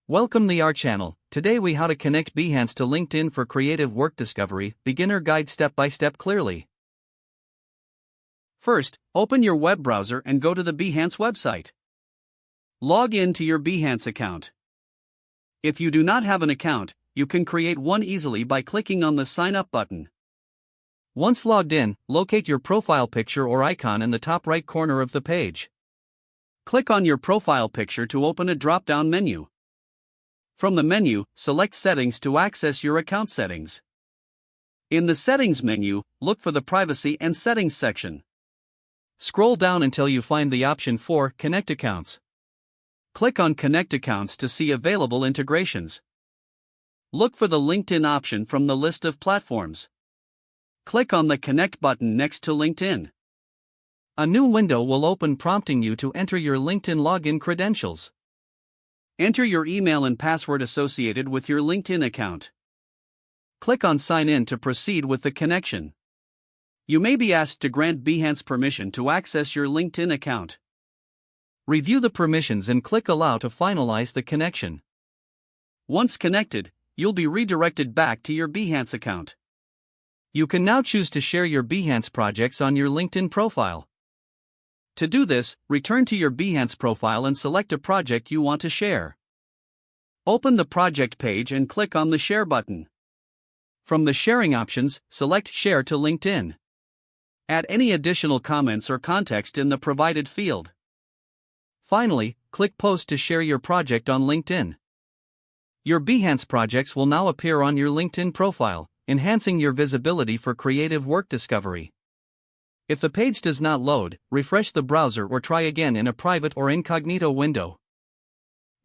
Welcome to our channel. Today we how to connect Behance to LinkedIn for creative work discovery, beginner guide step by step clearly. First, open your web browser and go to the Behance website. Log in to your Behance account. If you do not have an account, you can create one easily by clicking on the Sign Up button. Once logged in, locate your profile picture or icon in the top right corner of the page. Click on your profile picture to open a drop-down menu. From the menu, select Settings to access your account settings. In the Settings menu, look for the Privacy and Settings section. Scroll down until you find the option for Connect Accounts. Click on Connect Accounts to see available integrations. Look for the LinkedIn option from the list of platforms. Click on the Connect button next to LinkedIn. A new window will open prompting you to enter your LinkedIn login credentials. Enter your email and password associated with your LinkedIn account. Click on Sign In to proceed with the connection. You may be asked to grant Behance permission to access your LinkedIn account. Review the permissions and click Allow to finalize the connection. Once connected, you'll be redirected back to your Behance account. You can now choose to share your Behance projects on your LinkedIn profile. To do this, return to your Behance profile and select a project you want to share. Open the project page and click on the Share button. From the sharing options, select Share to LinkedIn. Add any additional comments or context in the provided field. Finally, click Post to share your project on LinkedIn. Your Behance projects will now appear on your LinkedIn profile, enhancing your visibility for creative work discovery. If the page does not load, refresh the browser or try again in a private or incognito window.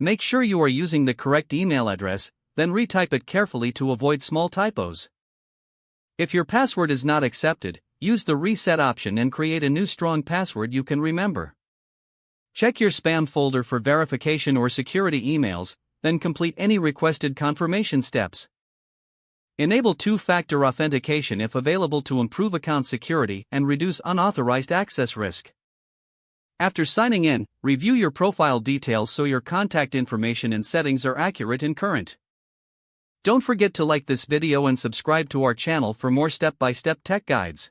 Make sure you are using the correct email address, then retype it carefully to avoid small typos. If your password is not accepted, use the reset option and create a new strong password you can remember. Check your spam folder for verification or security emails, then complete any requested confirmation steps. Enable two-factor authentication if available to improve account security and reduce unauthorized access risk. After signing in, review your profile details so your contact information and settings are accurate and current. Don't forget to like this video and subscribe to our channel for more step-by-step tech guides.